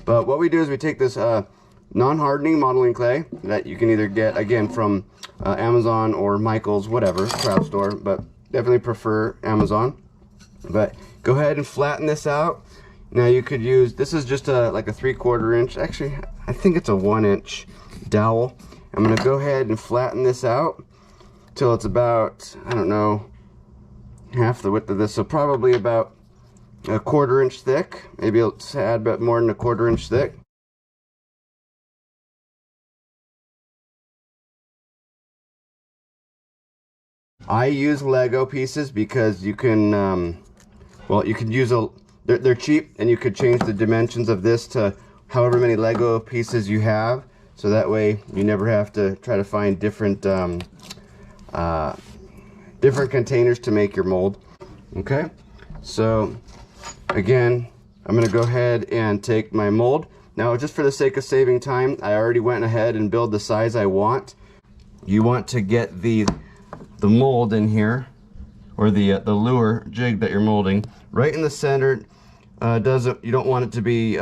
But what we do is we take this non-hardening modeling clay that you can either get, again, from Amazon or Michael's, whatever, craft store, but definitely prefer Amazon. But go ahead and flatten this out. Now you could use, this is just like a 3/4 inch, actually I think it's a 1 inch dowel. I'm gonna go ahead and flatten this out till it's about, I don't know, half the width of this, so probably about a 1/4 inch thick. Maybe let's add a bit more than a 1/4 inch thick. I use Lego pieces because you can, well, you could use they're cheap, and you could change the dimensions of this to however many Lego pieces you have, so that way you never have to try to find different different containers to make your mold. Okay, so again, I'm going to go ahead and take my mold. Now, just for the sake of saving time, I already went ahead and built the size I want. You want to get the mold in here, or the lure jig that you're molding, right in the center. You don't want it to be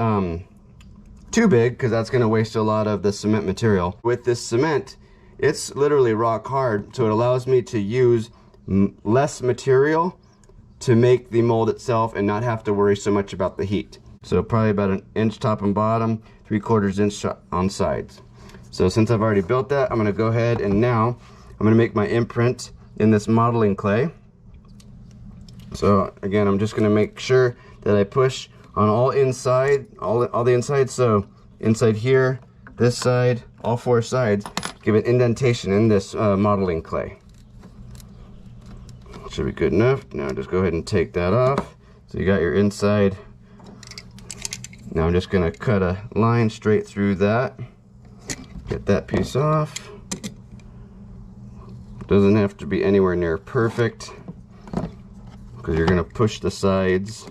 too big, because that's going to waste a lot of the cement material. With this cement, it's literally rock hard, so it allows me to use less material to make the mold itself and not have to worry so much about the heat. So probably about 1 inch top and bottom, 3/4 inch on sides. So since I've already built that, I'm going to go ahead and now I'm going to make my imprint in this modeling clay. So again, I'm just going to make sure that I push on all the inside. So inside here, this side, all 4 sides, give an indentation in this modeling clay. Should be good enough. Now just go ahead and take that off. So you got your inside. Now I'm just going to cut a line straight through that. Get that piece off. Doesn't have to be anywhere near perfect, because you're going to push the sides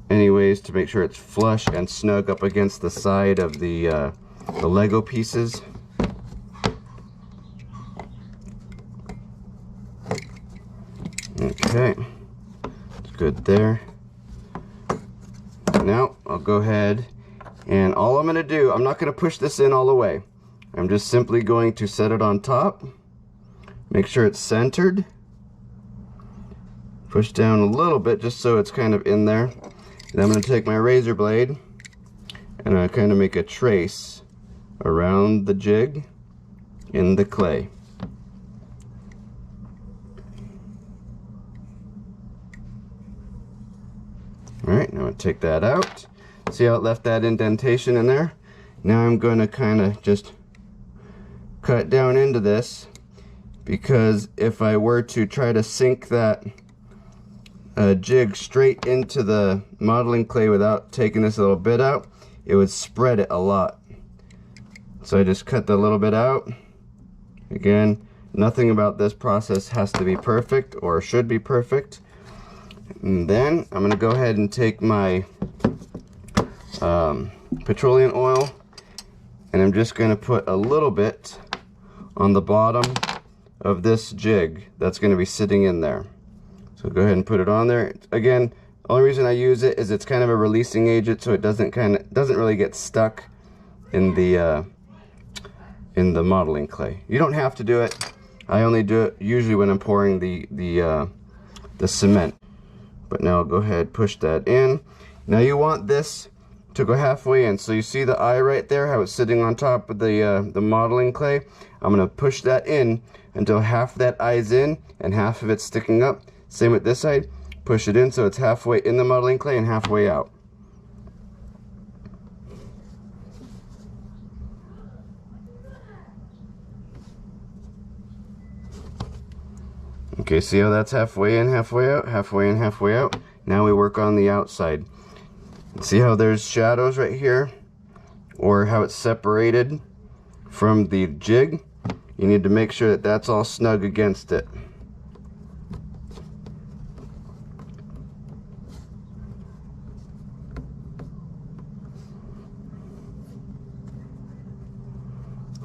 anyways to make sure it's flush and snug up against the side of the Lego pieces. Okay, it's good there. Now I'll go ahead, and all I'm going to do, I'm not going to push this in all the way. I'm just simply going to set it on top, make sure it's centered, push down a little bit just so it's kind of in there. And I'm going to take my razor blade and I kind of make a trace around the jig in the clay. Alright, now I'm going to take that out. See how it left that indentation in there? Now I'm going to kind of just cut down into this, because if I were to try to sink that jig straight into the modeling clay without taking this little bit out, it would spread it a lot. So I just cut the little bit out. Again, nothing about this process has to be perfect or should be perfect. And then I'm going to go ahead and take my petroleum oil, and I'm just going to put a little bit on the bottom of this jig that's going to be sitting in there. So go ahead and put it on there. Again, the only reason I use it is it's kind of a releasing agent, so it doesn't really get stuck in the modeling clay. You don't have to do it. I only do it usually when I'm pouring the cement. But now I'll go ahead, push that in. Now you want this to go halfway in. So you see the eye right there, how it's sitting on top of the modeling clay? I'm going to push that in until half that eye's in and half of it's sticking up. Same with this side. Push it in so it's halfway in the modeling clay and halfway out. Okay, see how that's halfway in, halfway out, halfway in, halfway out. Now we work on the outside. See how there's shadows right here, or how it's separated from the jig? You need to make sure that that's all snug against it.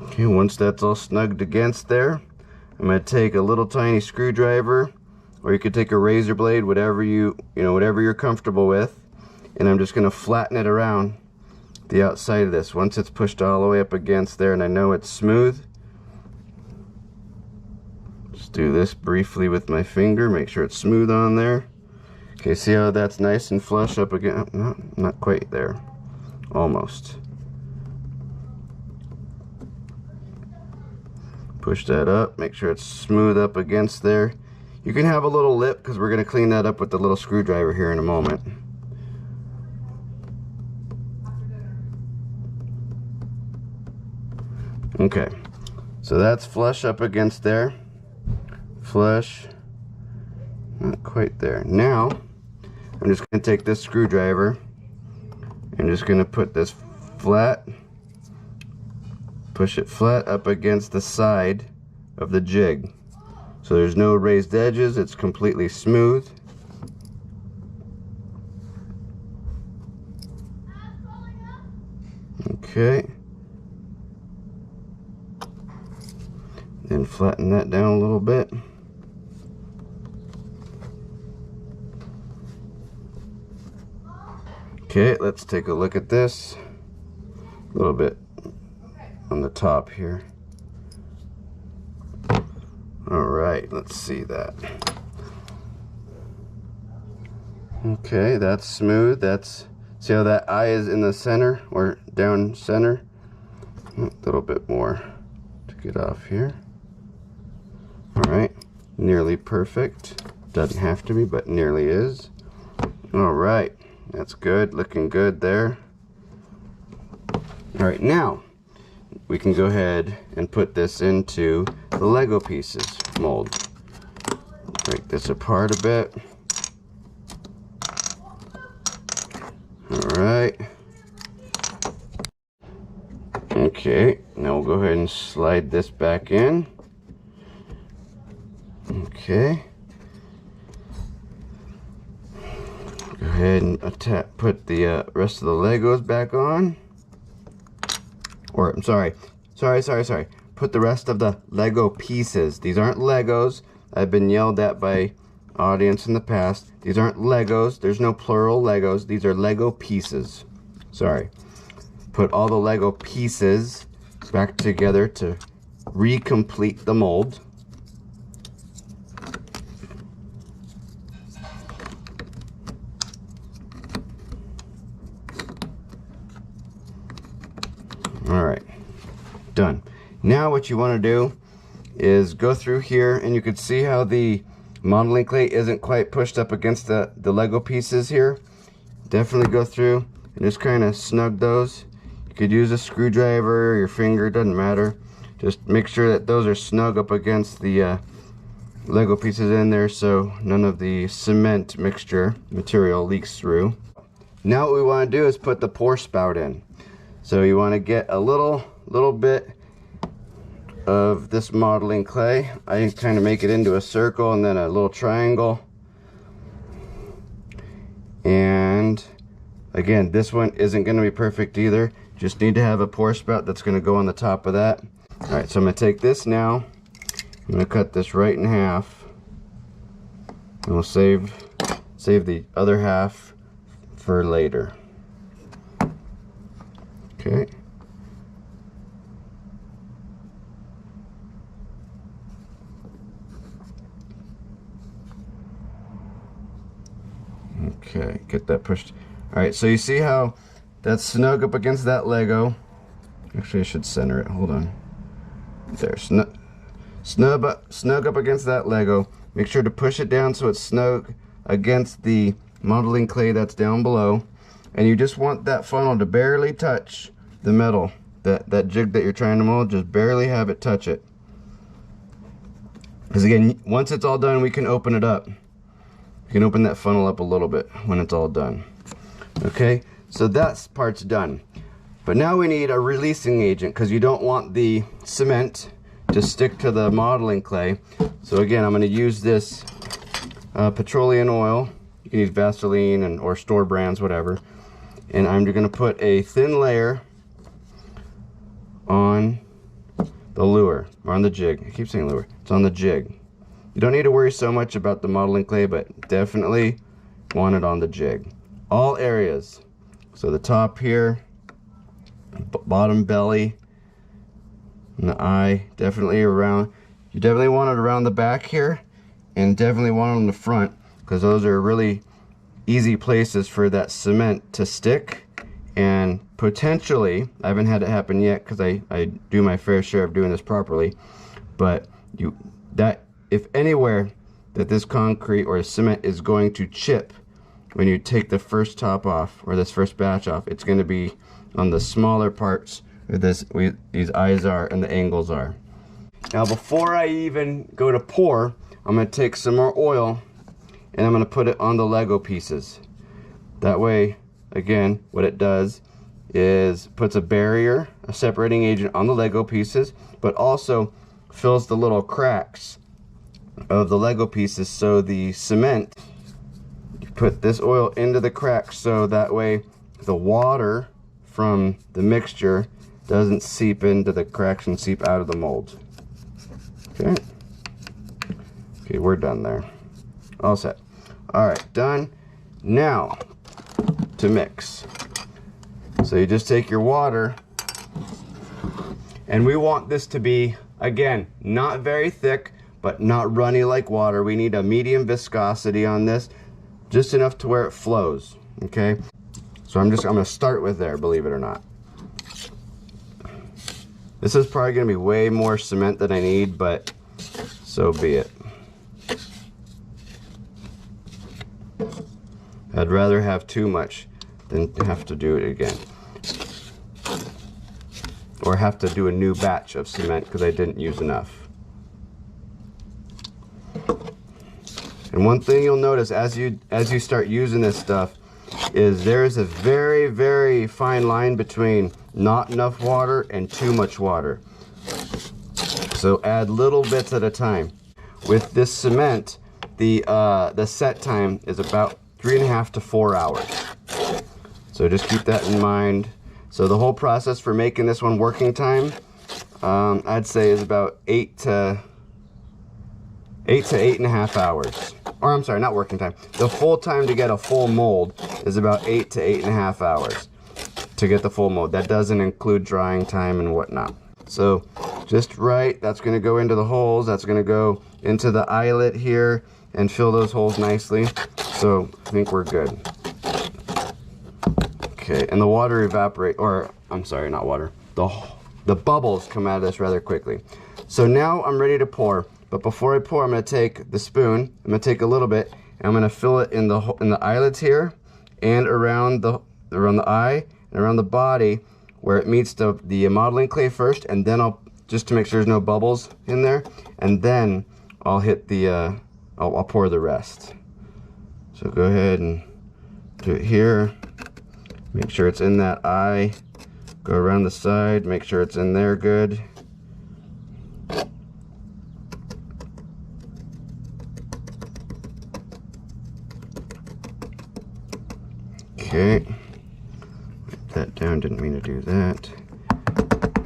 Okay, once that's all snugged against there, I'm going to take a little tiny screwdriver, or you could take a razor blade, whatever whatever you're comfortable with, and I'm just going to flatten it around the outside of this. Once it's pushed all the way up against there and I know it's smooth, just do this briefly with my finger, make sure it's smooth on there. Okay, see how that's nice and flush up again? No, not quite there. Almost. Push that up, make sure it's smooth up against there. You can have a little lip because we're going to clean that up with the little screwdriver here in a moment. Okay, so that's flush up against there. Flush. Not quite there. Now, I'm just going to take this screwdriver and just going to put this flat, push it flat up against the side of the jig. So there's no raised edges, it's completely smooth. Okay. Then flatten that down a little bit. Okay, let's take a look at this. A little bit on the top here. Alright, let's see that. Okay, that's smooth. See how that eye is in the center or down center? A little bit more to get off here. Alright, nearly perfect. Doesn't have to be, but nearly is. Alright, that's good, looking good there. Alright, now we can go ahead and put this into the Lego pieces mold. Break this apart a bit. Alright. Okay, now we'll go ahead and slide this back in. Okay. Go ahead and put the rest of the Legos back on. Or, I'm sorry. Put the rest of the Lego pieces. These aren't Legos. I've been yelled at by audience in the past. These aren't Legos. There's no plural Legos. These are Lego pieces. Sorry. Put all the Lego pieces back together to recomplete the mold. Alright, done. Now what you want to do is go through here, and you can see how the modeling clay isn't quite pushed up against the Lego pieces here. Definitely go through and just kind of snug those. You could use a screwdriver or your finger, doesn't matter. Just make sure that those are snug up against the Lego pieces in there so none of the cement mixture material leaks through. Now what we want to do is put the pour spout in. So you want to get a little bit of this modeling clay. I kind of make it into a circle and then a little triangle. And again, this one isn't going to be perfect either. Just need to have a pour spout that's going to go on the top of that. Alright, so I'm going to take this now. I'm going to cut this right in half. And we'll save the other half for later. Okay. Okay, get that pushed. Alright, so you see how that's snug up against that Lego. Actually, I should center it. Hold on. There, snug up against that Lego. Make sure to push it down so it's snug against the modeling clay that's down below. And you just want that funnel to barely touch the metal. That jig that you're trying to mold, just barely have it touch it. Because again, once it's all done, we can open it up. You can open that funnel up a little bit when it's all done. Okay, so that part's done. But now we need a releasing agent because you don't want the cement to stick to the modeling clay. So again, I'm going to use this petroleum oil. You can use Vaseline or store brands, whatever. And I'm going to put a thin layer on the lure, or on the jig. I keep saying lure. It's on the jig. You don't need to worry so much about the modeling clay, but definitely want it on the jig. All areas. So the top here, bottom belly, and the eye. Definitely around, you definitely want it around the back here, and definitely want it on the front, because those are really easy places for that cement to stick. And potentially, I haven't had it happen yet because I do my fair share of doing this properly, but if anywhere that this concrete or cement is going to chip when you take the first top off, or this first batch off, it's going to be on the smaller parts where these eyes are and the angles are. Now before I even go to pour, I'm going to take some more oil and I'm going to put it on the Lego pieces. That way, again, what it does is puts a barrier, a separating agent on the Lego pieces, but also fills the little cracks of the Lego pieces, so the cement, you put this oil into the cracks so that way the water from the mixture doesn't seep into the cracks and seep out of the mold. Okay, we're done there. All set. Alright, done. Now to mix. So you just take your water, and we want this to be, again, not very thick but not runny like water. We need a medium viscosity on this, just enough to where it flows. Okay, so I'm gonna start with there, believe it or not. This is probably gonna be way more cement than I need, but so be it. I'd rather have too much than have to do it again, or have to do a new batch of cement because I didn't use enough. And one thing you'll notice as you start using this stuff is there's a very, very fine line between not enough water and too much water. So add little bits at a time. With this cement, the set time is about 3.5 to 4 hours. So just keep that in mind. So the whole process for making this one working time, I'd say is about 8 to 8.5 hours. Or I'm sorry, not working time. The full time to get a full mold is about 8 to 8.5 hours to get the full mold. That doesn't include drying time and whatnot. So just right, that's gonna go into the holes. That's gonna go into the eyelet here and fill those holes nicely. So I think we're good. Okay, and the water evaporate, or I'm sorry, not water. The bubbles come out of this rather quickly. So now I'm ready to pour. But before I pour, I'm going to take the spoon, I'm going to take a little bit, and I'm going to fill it in the eyelids here, and around the eye, and around the body, where it meets the modeling clay first, and then I'll, just to make sure there's no bubbles in there, and then I'll hit the, I'll pour the rest. So go ahead and do it here, make sure it's in that eye, go around the side, make sure it's in there good. Okay, put that down, didn't mean to do that.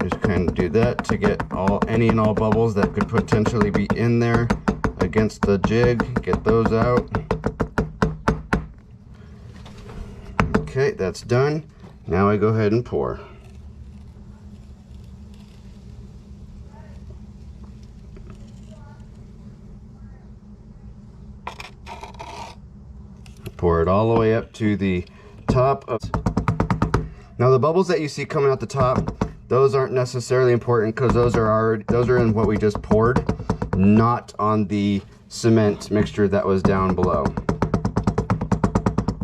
Just kind of do that to get any and all bubbles that could potentially be in there against the jig, get those out. Okay, that's done. Now I go ahead and pour. Pour it all the way up to the top of. Now the bubbles that you see coming out the top, those aren't necessarily important because those are in what we just poured, not on the cement mixture that was down below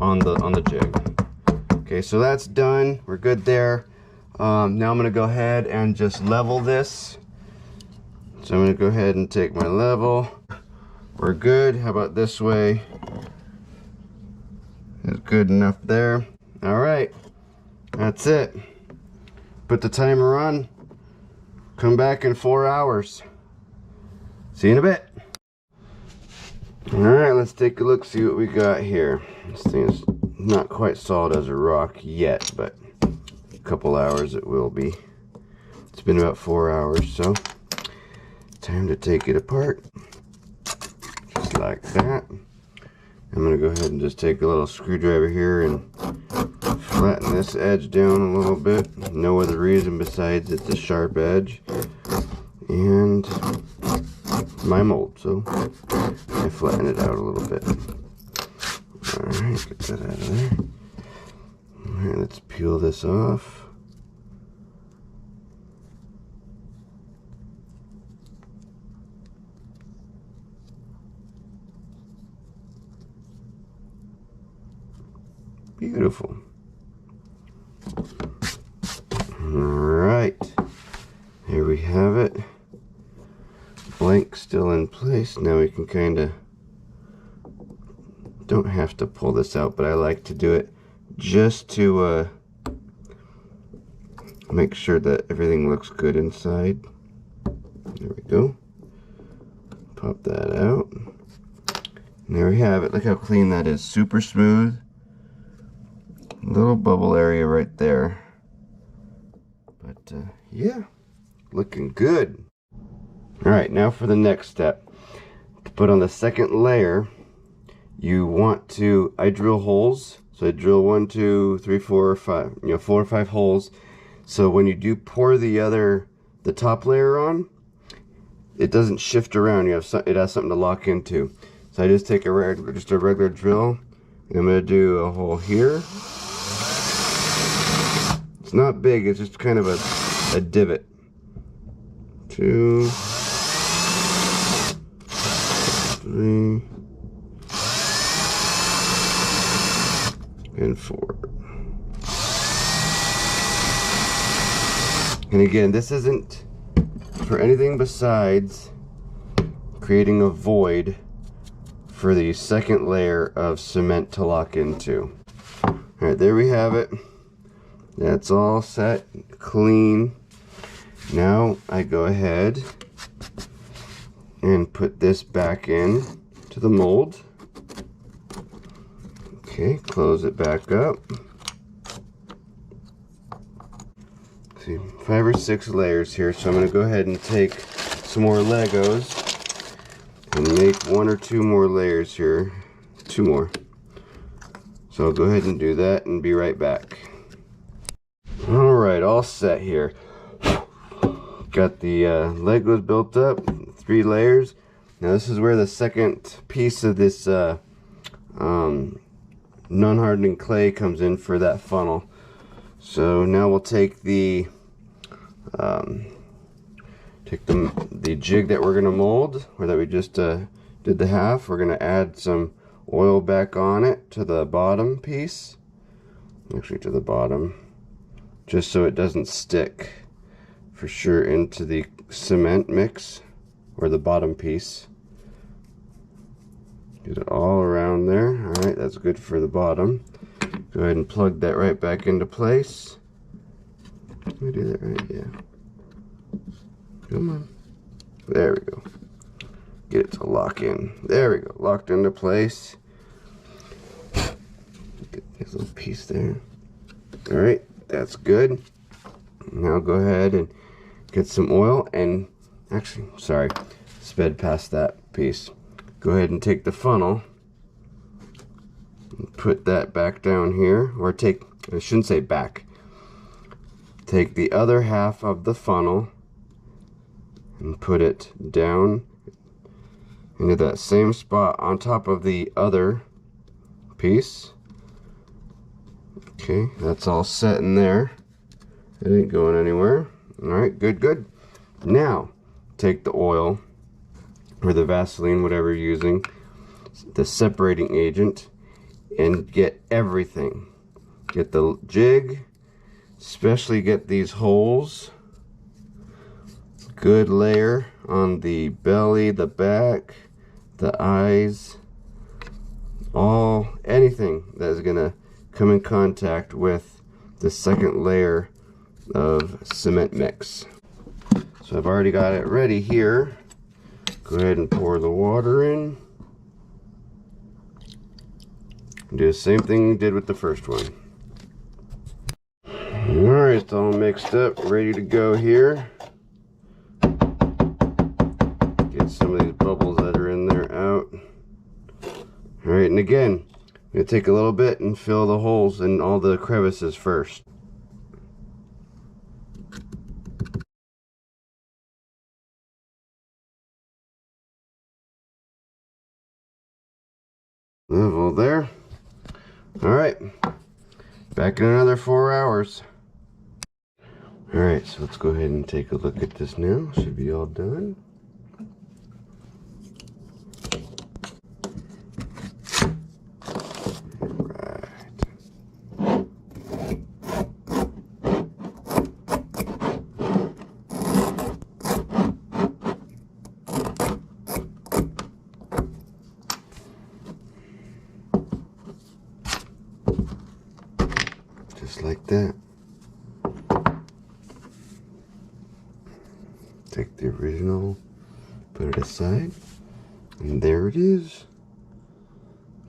on the jig. Okay, so that's done. We're good there. Now I'm gonna go ahead and just level this. So I'm gonna go ahead and take my level. We're good. How about this way? It's good enough there. All right, that's it. Put the timer on. Come back in 4 hours. See you in a bit. All right, let's take a look, see what we got here. This thing is not quite solid as a rock yet, but a couple hours it will be. It's been about 4 hours, so time to take it apart. Just like that. I'm gonna go ahead and just take a little screwdriver here and flatten this edge down a little bit. No other reason besides it's a sharp edge. And my mold, so I flatten it out a little bit. Alright, get that out of there. Alright, let's peel this off. Beautiful. Alright, here we have it. Blank still in place. Now we can kind of, don't have to pull this out, but I like to do it just to make sure that everything looks good inside. There we go. Pop that out. And there we have it. Look how clean that is. Super smooth. Little bubble area right there. But yeah, looking good. Alright, now for the next step. To put on the second layer, you want to, I drill holes. So I drill 1, 2, 3, 4, 5, 4 or 5 holes. So when you do pour the top layer on, it doesn't shift around. It has something to lock into. So I just take just a regular drill, and I'm going to do a hole here. It's not big, it's just kind of a divot. 2, 3, and 4. And again, this isn't for anything besides creating a void for the second layer of cement to lock into. Alright, there we have it. That's all set, clean. Now I go ahead and put this back in to the mold. Okay, close it back up. See, 5 or 6 layers here, so I'm going to go ahead and take some more Legos and make 1 or 2 more layers here. 2 more. So I'll go ahead and do that and be right back. Alright, all set here. Got the Legos built up, 3 layers. Now this is where the second piece of this non-hardening clay comes in for that funnel. So now we'll take the jig that we're gonna mold, or that we just did the half. We're gonna add some oil back on it to the bottom piece, actually to the bottom, just so it doesn't stick for sure into the cement mix or the bottom piece. Get it all around there. Alright, that's good for the bottom. Go ahead and plug that right back into place. Can we do that right? Yeah. Come on. There we go. Get it to lock in. There we go. Locked into place. Get this little piece there. Alright, that's good. Now go ahead and get some oil, and actually, sorry, sped past that piece. Go ahead and take the funnel and put that back down here, or I shouldn't say back. Take the other half of the funnel and put it down into that same spot on top of the other piece. Okay, that's all set in there. It ain't going anywhere. Alright, good, good. Now, take the oil, or the Vaseline, whatever you're using, the separating agent, and get everything. Get the jig, especially get these holes. Good layer on the belly, the back, the eyes, anything that is gonna come in contact with the second layer of cement mix. So I've already got it ready here. Go ahead and pour the water in. Do the same thing you did with the first one. Alright, it's all mixed up, ready to go here. Get some of these bubbles that are in there out. Alright, and again, I'm gonna take a little bit and fill the holes in all the crevices first. Level there. Alright, back in another 4 hours. Alright, so let's go ahead and take a look at this now. Should be all done. Just like that. Take the original, put it aside, and there it is.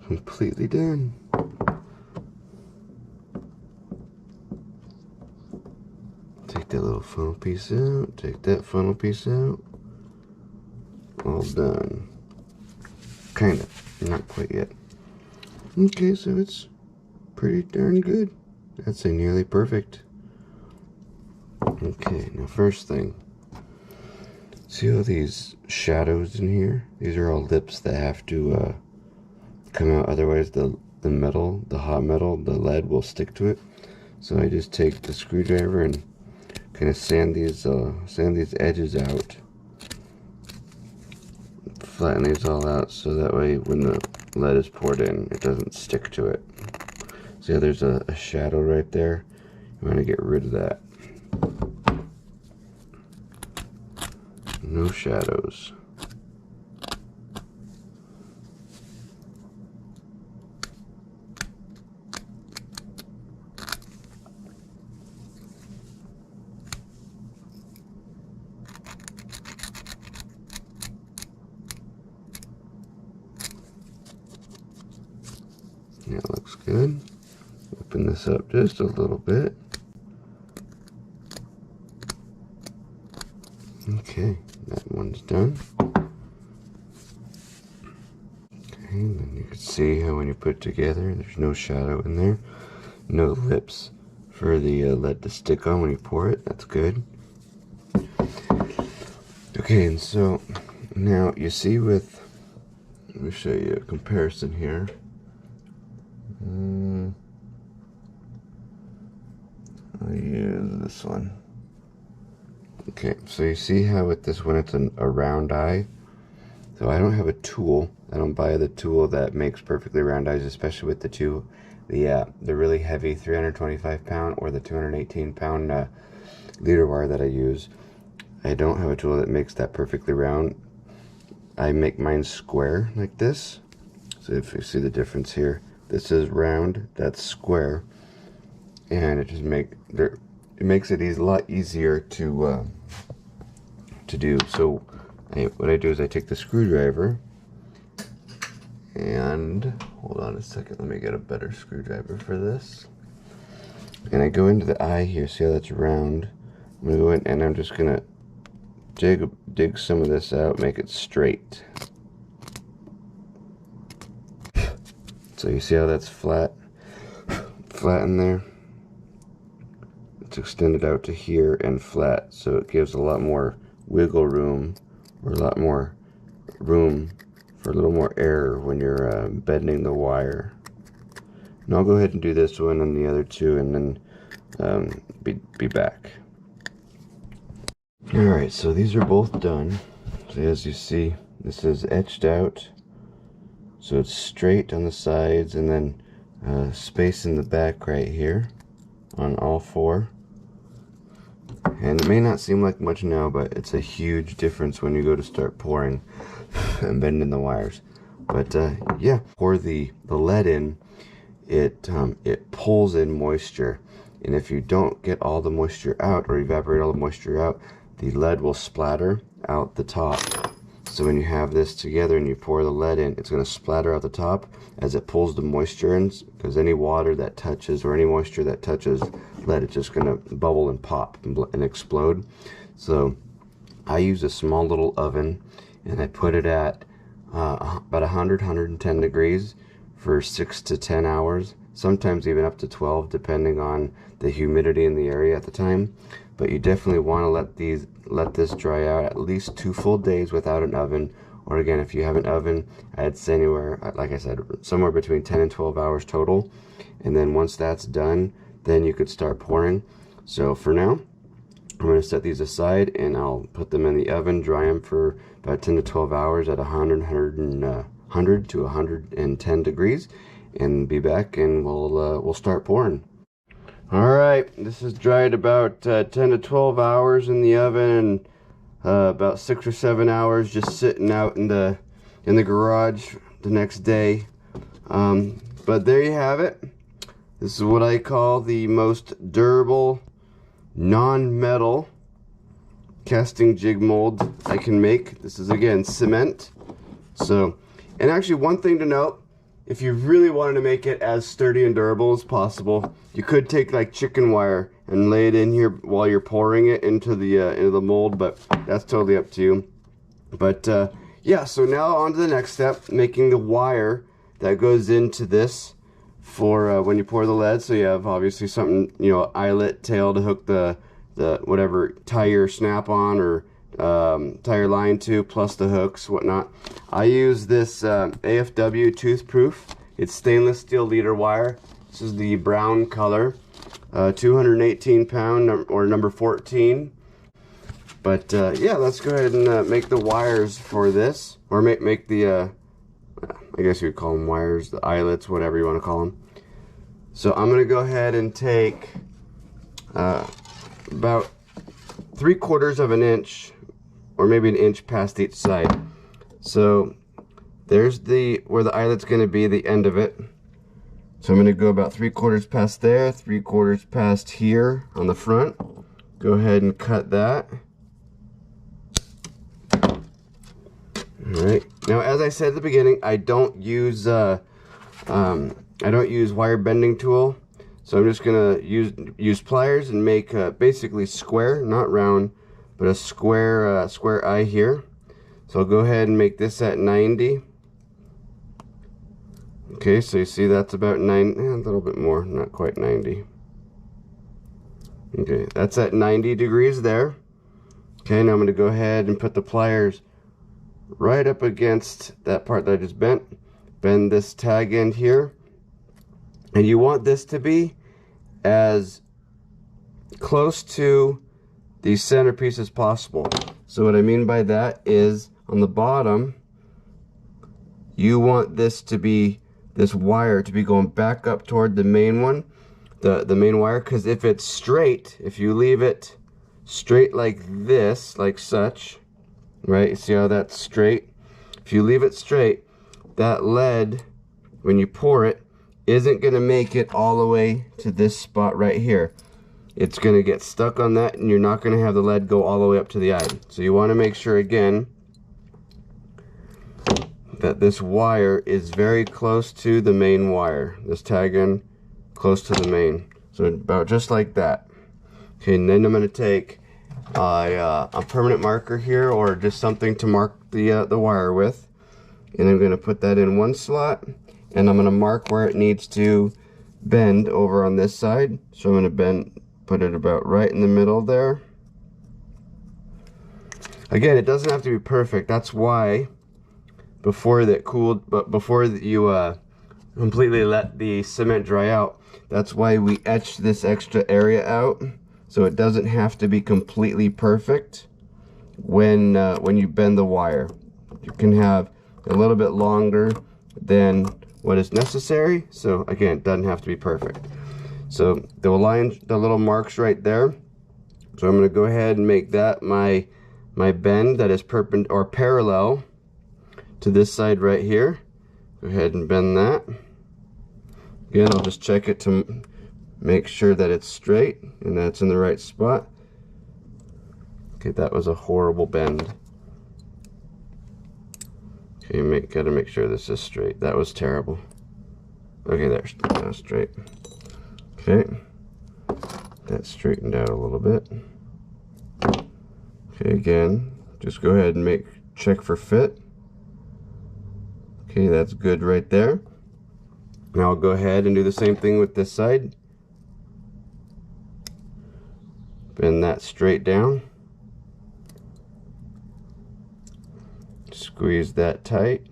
Completely done. Take that little funnel piece out, take that funnel piece out. All done. Kind of, not quite yet. Okay, so it's pretty darn good. I'd say nearly perfect. Okay, now first thing. See all these shadows in here? These are all lips that have to come out, otherwise the metal, the hot metal, the lead will stick to it. So I just take the screwdriver and kind of sand these edges out. Flatten these all out so that way when the lead is poured in, it doesn't stick to it. See how there's a shadow right there? You want to get rid of that. No shadows. Yeah, it looks good. Open this up just a little bit. Okay, that one's done. Okay, and then you can see how when you put it together, there's no shadow in there. No lips for the lead to stick on when you pour it. That's good. Okay, and so now you see with, let me show you a comparison here. I'll use this one. Okay, so you see how with this one it's a round eye? So I don't have a tool. I don't buy the tool that makes perfectly round eyes, especially with the really heavy 325 pound or the 218 pound leader wire that I use. I don't have a tool that makes that perfectly round. I make mine square like this. So if you see the difference here, this is round, that's square, and it makes it a lot easier to do. So what I do is I take the screwdriver and hold on a second, let me get a better screwdriver for this. And I go into the eye here, see how that's round? I'm gonna go in and I'm just gonna dig some of this out, make it straight. So you see how that's flat in there? It's extended out to here and flat, so it gives a lot more wiggle room, or a lot more room for a little more air when you're bending the wire. And I'll go ahead and do this one and the other two, and then be back. Alright, so these are both done. So as you see, this is etched out, so it's straight on the sides, and then space in the back right here on all four. And it may not seem like much now, but it's a huge difference when you go to start pouring and bending the wires. But yeah, pour the lead in, it pulls in moisture, and if you don't get all the moisture out or evaporate all the moisture out, the lead will splatter out the top. So when you have this together and you pour the lead in, it's going to splatter out the top as it pulls the moisture in, because any water that touches or any moisture that touches lead, it's just going to bubble and pop and explode. So I use a small little oven, and I put it at about 110 degrees for 6 to 10 hours, sometimes even up to 12, depending on the humidity in the area at the time. But you definitely want to let this dry out at least 2 full days without an oven. Or again, if you have an oven, I'd say anywhere, like I said, somewhere between 10 and 12 hours total. And then once that's done, then you could start pouring. So for now, I'm going to set these aside and I'll put them in the oven, dry them for about 10 to 12 hours at 100 to 110 degrees, and be back and we'll start pouring. All right, this is dried about 10 to 12 hours in the oven, and about 6 or 7 hours just sitting out in the garage the next day. But there you have it. This is what I call the most durable non-metal casting jig mold I can make. This is again cement. So, and actually one thing to note, if you really wanted to make it as sturdy and durable as possible, you could take like chicken wire and lay it in here while you're pouring it into the mold, but that's totally up to you. But yeah, so now on to the next step, making the wire that goes into this for when you pour the lead. So you have obviously something, you know, eyelet tail to hook the whatever tire snap on or tire line to, plus the hooks, whatnot. I use this AFW toothproof. It's stainless steel leader wire. This is the brown color, 218 pound or number 14. But yeah, let's go ahead and make the wires for this, or make the I guess you would call them wires, the eyelets, whatever you want to call them. So I'm going to go ahead and take about 3/4 of an inch, or maybe an inch past each side. So there's where the eyelet's going to be, the end of it. So I'm going to go about 3/4 past there, 3/4 past here on the front. Go ahead and cut that. Alright, now as I said at the beginning, I don't use wire bending tool, so I'm just gonna use pliers and make basically square, not round, but a square square eye here. So I'll go ahead and make this at 90. Okay, so you see that's about 90, a little bit more, not quite 90. Okay, that's at 90 degrees there. Okay, now I'm gonna go ahead and put the pliers right up against that part that I just bent. Bend this tag end here, and you want this to be as close to the centerpiece as possible. So what I mean by that is, on the bottom, you want this wire to be going back up toward the main one, the main wire, because if it's straight, if you leave it straight like this, like such, right, you see how that's straight? If you leave it straight, that lead, when you pour it, isn't going to make it all the way to this spot right here. It's going to get stuck on that, and you're not going to have the lead go all the way up to the eye. So you want to make sure, again, that this wire is very close to the main wire. This tag end close to the main. So about just like that. Okay, and then I'm going to take a permanent marker here, or just something to mark the wire with, and I'm going to put that in one slot, and I'm going to mark where it needs to bend over on this side. So I'm going to put it about right in the middle there. Again, it doesn't have to be perfect. That's why before you completely let the cement dry out, that's why we etch this extra area out. So it doesn't have to be completely perfect when you bend the wire. You can have a little bit longer than what is necessary. So again, it doesn't have to be perfect. So the little marks right there. So I'm going to go ahead and make that my bend that is parallel to this side right here. Go ahead and bend that. Again, I'll just check it to make sure that it's straight and that it's in the right spot. Okay, that was a horrible bend. Okay, gotta make sure this is straight. That was terrible. Okay, there's now straight. Okay, that straightened out a little bit. Okay, again, just go ahead and check for fit. Okay, that's good right there. Now I'll go ahead and do the same thing with this side. Bend that straight down. Squeeze that tight.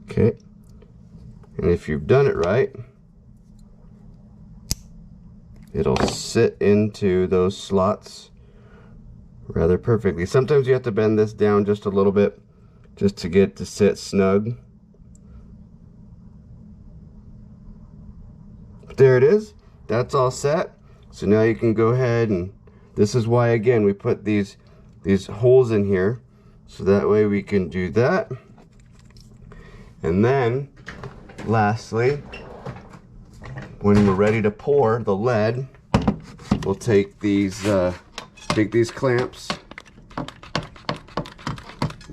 Okay. And if you've done it right, it'll sit into those slots rather perfectly. Sometimes you have to bend this down just a little bit just to get it to sit snug. But there it is. That's all set. So now you can go ahead, and this is why, again, we put these holes in here, so that way we can do that. And then lastly, when we're ready to pour the lead, we'll take these clamps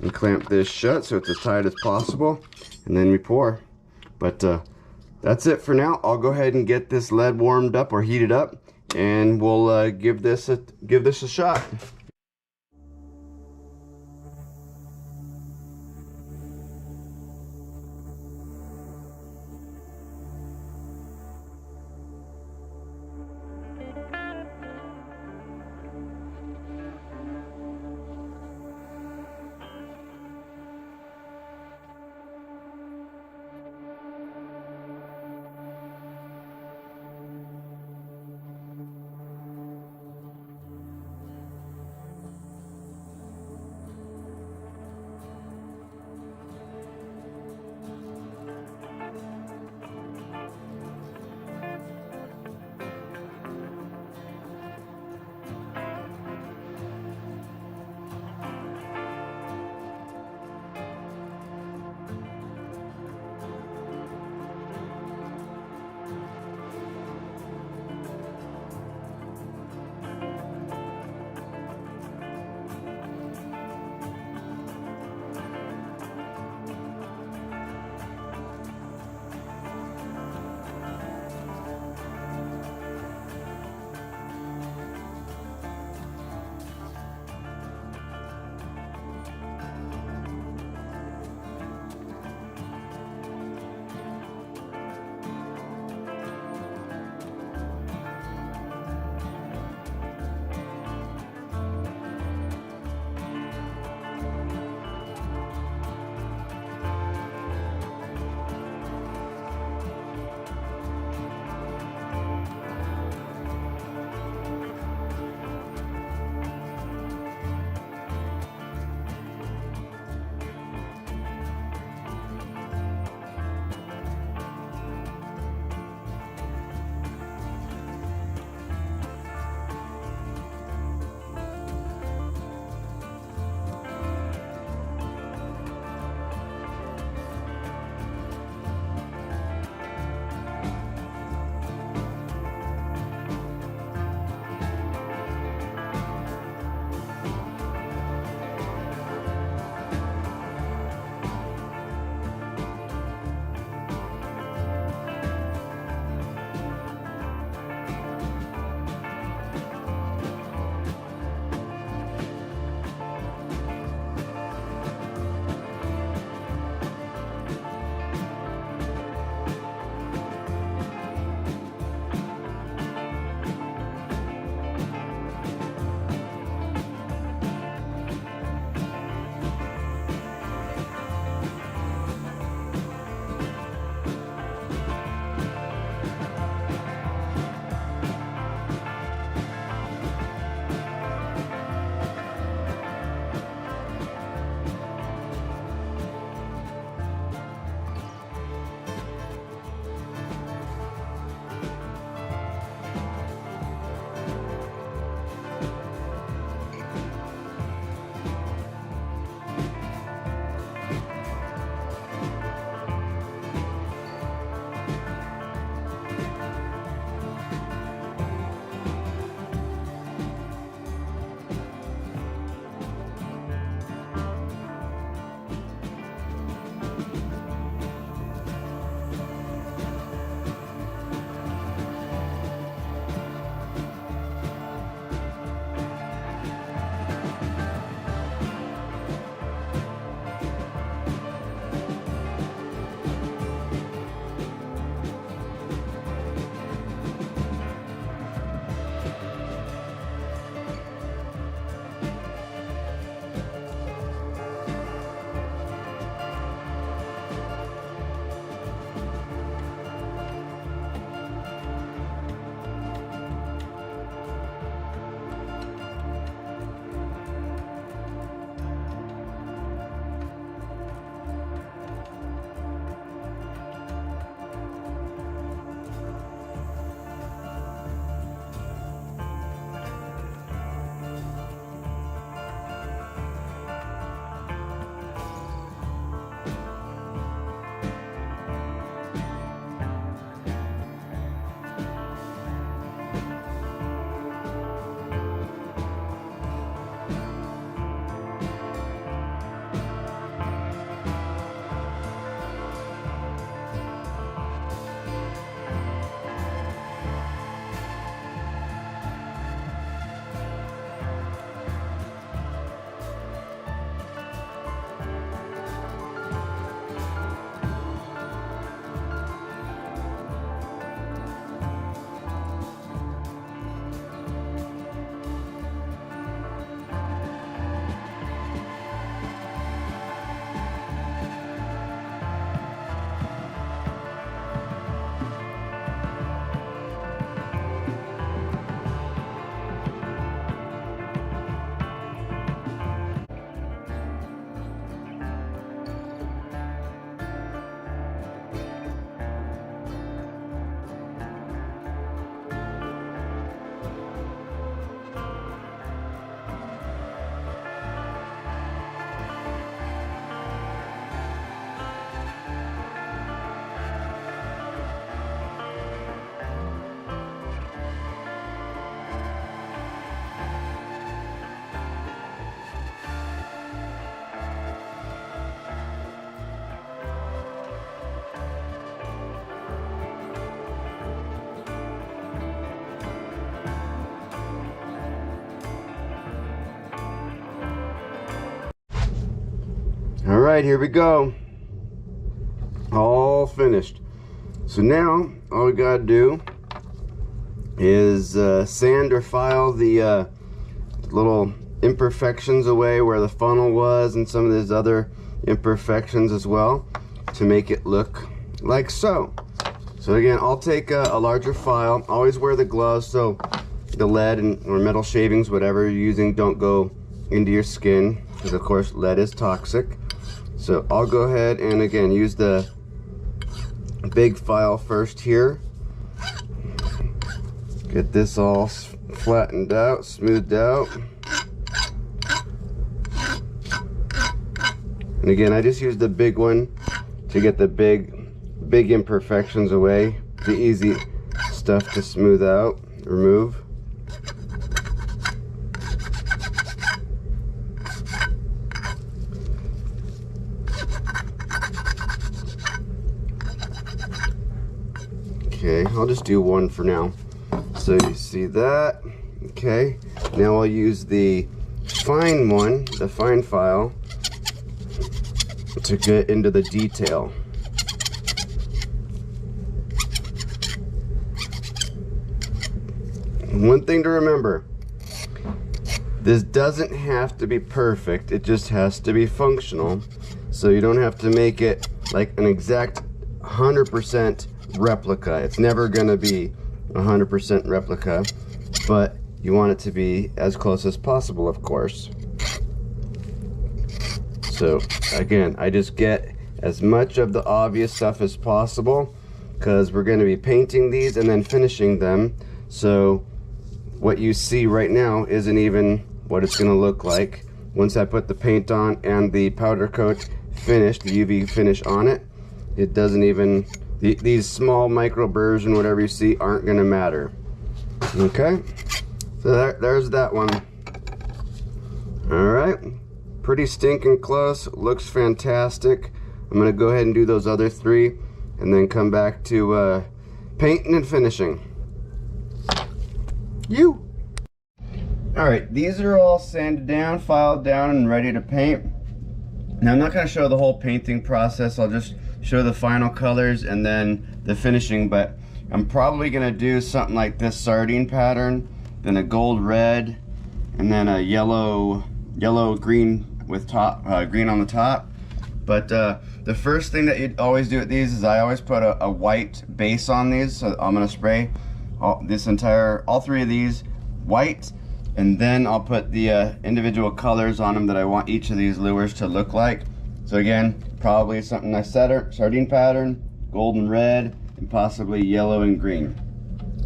and clamp this shut so it's as tight as possible, and then we pour. But that's it for now. I'll go ahead and get this lead warmed up or heated up, and we'll give this a shot. All right, here we go. All finished. So now all we gotta do is sand or file the little imperfections away where the funnel was, and some of these other imperfections as well, to make it look like so. So again, I'll take a larger file. Always wear the gloves so the lead or metal shavings, whatever you're using, don't go into your skin, because of course lead is toxic. So I'll go ahead and again use the big file first here. Get this all flattened out, smoothed out. And again, I just use the big one to get the big imperfections away. The easy stuff to smooth out, remove. Okay, I'll just do one for now. So you see that. Okay, now I'll use the fine one, the fine file, to get into the detail. One thing to remember, this doesn't have to be perfect, it just has to be functional. So you don't have to make it like an exact 100% replica. It's never gonna be 100% replica, but you want it to be as close as possible, of course. So again, I just get as much of the obvious stuff as possible, because we're going to be painting these and then finishing them. So what you see right now isn't even what it's going to look like once I put the paint on and the powder coat finished, the UV finish on it. It doesn't even, these small micro burrs and whatever you see aren't going to matter. Okay, so there's that one. All right, pretty stinking close, looks fantastic. I'm going to go ahead and do those other three and then come back to painting and finishing. All right, these are all sanded down, filed down, and ready to paint. Now I'm not going to show the whole painting process, I'll just show the final colors and then the finishing, but I'm probably going to do something like this sardine pattern, then a gold red, and then a yellow green with green on the top. But the first thing that you always do with these is I always put a white base on these. So I'm going to spray all three of these white, and then I'll put the individual colors on them that I want each of these lures to look like. So again, probably something like sardine pattern, golden red, and possibly yellow and green.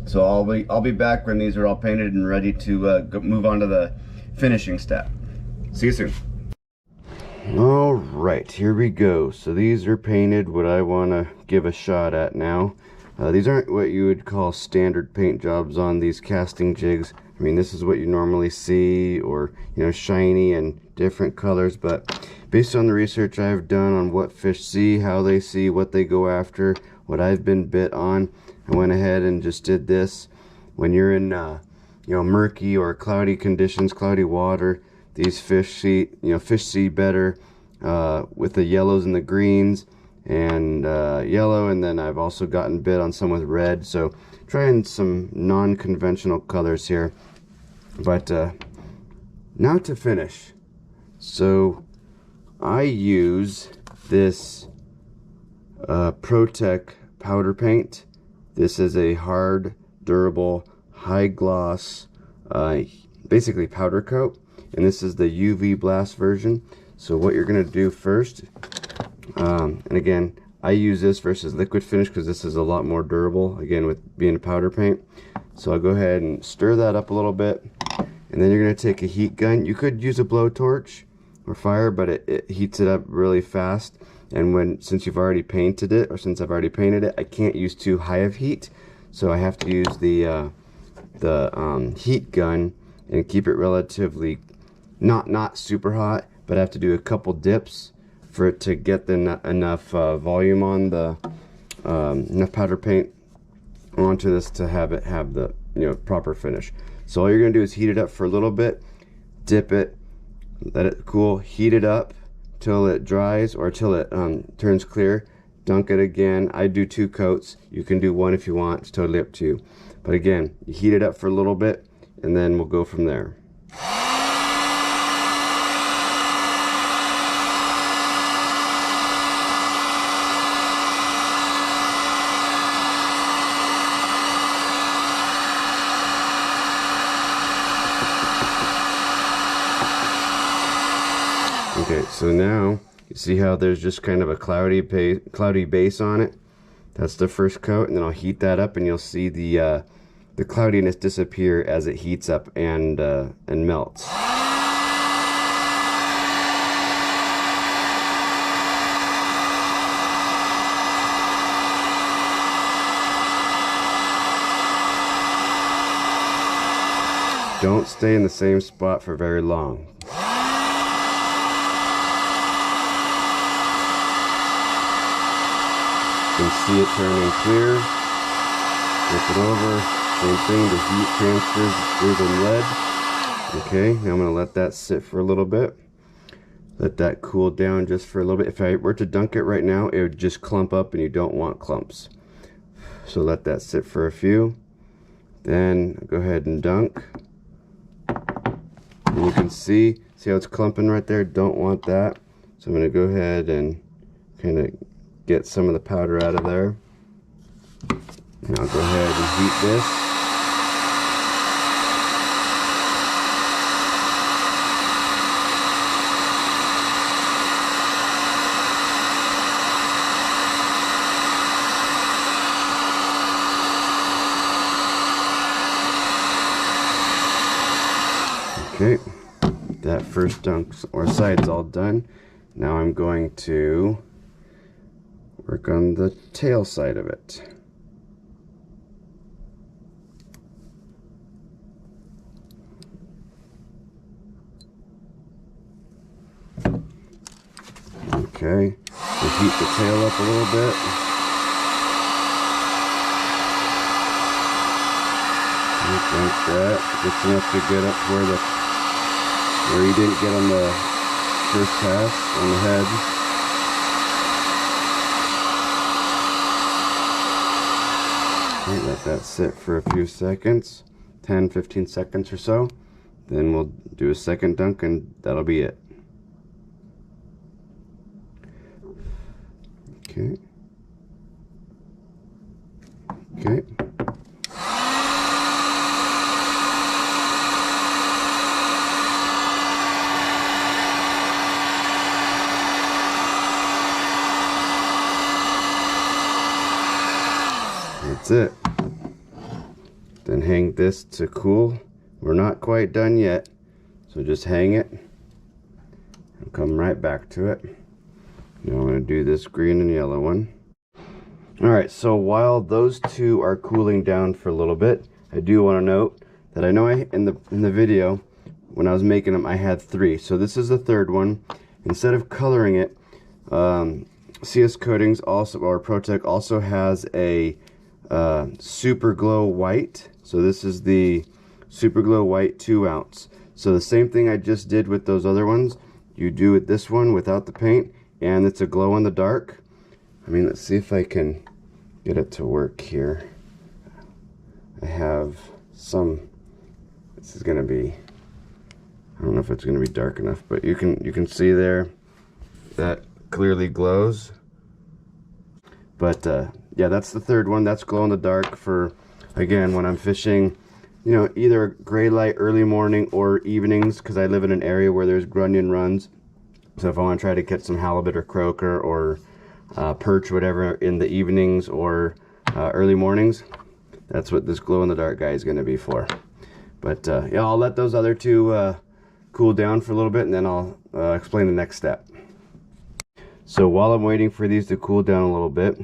So I'll be back when these are all painted and ready to move on to the finishing step. See you soon. All right, here we go. So these are painted, what I want to give a shot at now. These aren't what you would call standard paint jobs on these casting jigs. I mean, this is what you normally see, or shiny and different colors, but based on the research I've done on what fish see, how they see, what they go after, what I've been bit on, I went ahead and just did this. When you're in murky or cloudy conditions, cloudy water, these fish see better with the yellows and the greens, and yellow, and then I've also gotten bit on some with red. So trying some non-conventional colors here. But now to finish. So I use this ProTech powder paint. This is a hard, durable, high gloss, basically powder coat, and this is the UV blast version. So what you're gonna do first, and again, I use this versus liquid finish because this is a lot more durable, again, with being a powder paint. So I'll go ahead and stir that up a little bit, and then you're gonna take a heat gun. You could use a blowtorch or fire, but it heats it up really fast. And since you've already painted it, or since I've already painted it, I can't use too high of heat, so I have to use the heat gun and keep it relatively not super hot, but I have to do a couple dips for it to get enough volume on the enough powder paint onto this to have it have the proper finish. So all you're gonna do is heat it up for a little bit, dip it, let it cool, heat it up till it dries or till it turns clear. Dunk it again. I do 2 coats. You can do 1 if you want. It's totally up to you. But again, you heat it up for a little bit and then we'll go from there. Okay, so now you see how there's just kind of a cloudy base on it. That's the first coat, and then I'll heat that up, and you'll see the cloudiness disappear as it heats up and melts. Don't stay in the same spot for very long. You can see it turning clear. Flip it over. Same thing, the heat transfers through the lead. Okay, now I'm going to let that sit for a little bit. Let that cool down just for a little bit. If I were to dunk it right now, it would just clump up, and you don't want clumps. So let that sit for a few. Then go ahead and dunk. And you can see how it's clumping right there? Don't want that. So I'm going to go ahead and kind of get some of the powder out of there. And I'll go ahead and heat this. Okay, that first dunk or side's all done. Now I'm going to work on the tail side of it. Okay, we'll heat the tail up a little bit. Like that, just enough to get up where you didn't get on the first pass on the head. Okay, let that sit for a few seconds, 10-15 seconds or so. Then we'll do a second dunk and that'll be it. Okay. Okay. That's it. Then hang this to cool. We're not quite done yet, so just hang it and come right back to it. Now I'm going to do this green and yellow one. Alright, so while those two are cooling down for a little bit, I do want to note that I know in the video when I was making them I had 3, so this is the third one. Instead of coloring it, CS Coatings also, or ProTech also has a Super Glow White. So this is the Super Glow White 2 ounce. So the same thing I just did with those other ones, you do with this one without the paint, and it's a glow in the dark. I mean, let's see if I can get it to work here. I have some, this is gonna be, I don't know if it's gonna be dark enough, but you can see there that clearly glows. But yeah, that's the third one. That's glow in the dark for, again, when I'm fishing, you know, either gray light early morning or evenings, because I live in an area where there's grunion runs. So if I want to try to catch some halibut or croaker or perch, whatever, in the evenings or early mornings, that's what this glow in the dark guy is going to be for. But yeah, I'll let those other two cool down for a little bit, and then I'll explain the next step. So while I'm waiting for these to cool down a little bit,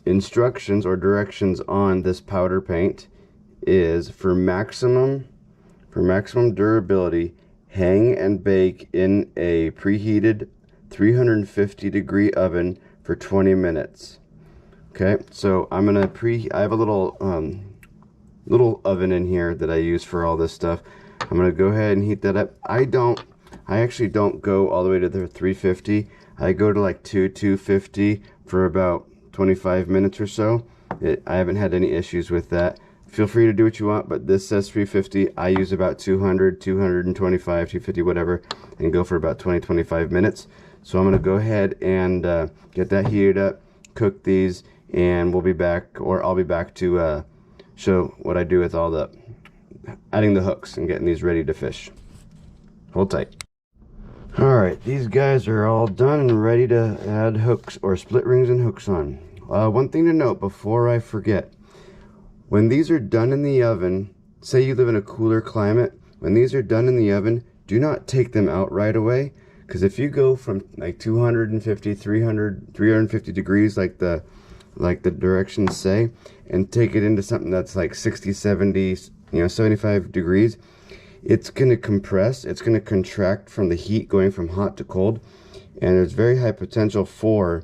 instructions or directions on this powder paint is for maximum durability, hang and bake in a preheated 350 degree oven for 20 minutes. Okay, so I'm gonna I have a little oven in here that I use for all this stuff. I'm gonna go ahead and heat that up. I don't I actually don't go all the way to the 350. I go to like 250 for about 25 minutes or so. I haven't had any issues with that. Feel free to do what you want, but this says 350. I use about 200, 225, 250, whatever, and go for about 20-25 minutes. So I'm going to go ahead and get that heated up, cook these, and we'll be back, or I'll be back to show what I do with all the adding the hooks and getting these ready to fish. Hold tight. Alright, these guys are all done and ready to add hooks or split rings and hooks on. One thing to note before I forget, when these are done in the oven, say you live in a cooler climate, when these are done in the oven, do not take them out right away, because if you go from like 250, 300, 350 degrees like the directions say, and take it into something that's like 60, 70, 75 degrees, it's going to compress, it's going to contract from the heat going from hot to cold, and there's very high potential for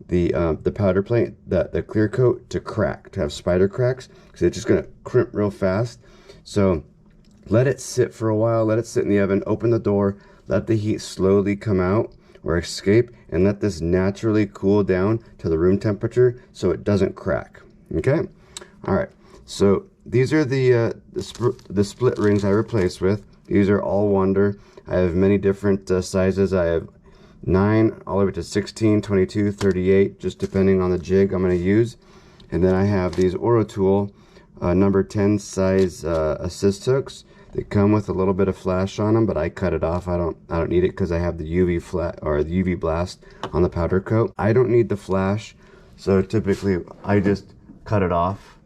the powder plate, the clear coat, to crack, to have spider cracks, because it's just going to crimp real fast. So let it sit for a while, let it sit in the oven, open the door, let the heat slowly come out or escape, and let this naturally cool down to the room temperature so it doesn't crack. Okay? Alright, so these are the split rings I replaced with. These are all Wonder. I have many different sizes. I have 9 all the way to 16, 22, 38, just depending on the jig I'm going to use. And then I have these Orotool number 10 size assist hooks. They come with a little bit of flash on them, but I cut it off. I don't need it because I have the UV flat or the UV blast on the powder coat. I don't need the flash, so typically I just cut it off.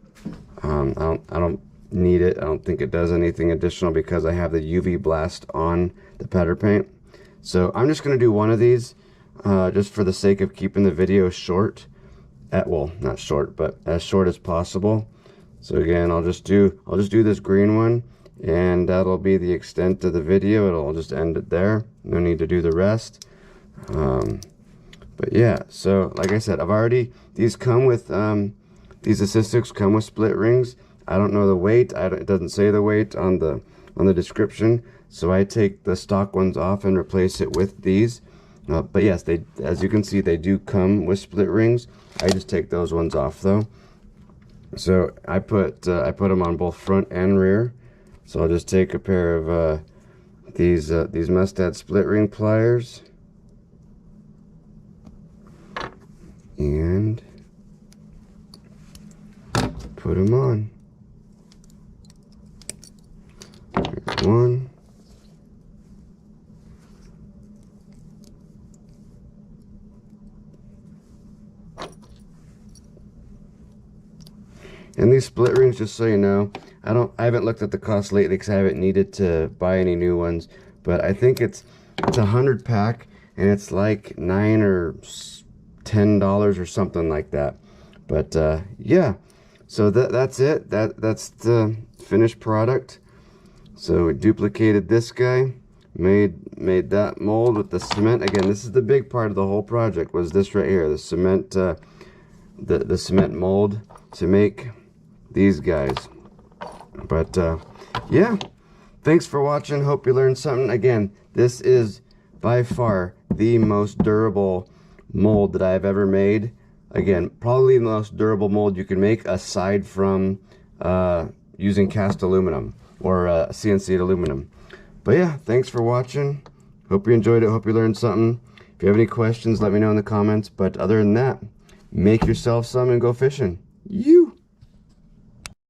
I don't need it. I don't think it does anything additional because I have the UV blast on the powder paint. So I'm just going to do one of these just for the sake of keeping the video short. Well, not short, but as short as possible. So again, I'll just do this green one, and that'll be the extent of the video. It'll just end it there. No need to do the rest. But yeah, so like I said, these come with these assist hooks come with split rings. I don't know the weight. It doesn't say the weight on the description. So I take the stock ones off and replace it with these. But yes, as you can see, they do come with split rings. I just take those ones off though. So I put them on both front and rear. So I'll just take a pair of these Mustad split ring pliers and put them on. Here's one. And these split rings, just so you know, I haven't looked at the cost lately because I haven't needed to buy any new ones, but I think it's a 100 pack and it's like $9 or $10 or something like that. But yeah, so that's it. That's the finished product. So we duplicated this guy, made that mold with the cement. Again, this is the big part of the whole project, was this right here, the cement, the cement mold to make these guys. But yeah, thanks for watching. Hope you learned something. Again, this is by far the most durable mold that I've ever made. Again, probably the most durable mold you can make aside from using cast aluminum or CNC'd aluminum. But yeah, thanks for watching. Hope you enjoyed it. Hope you learned something. If you have any questions, let me know in the comments. But other than that, make yourself some and go fishing. You.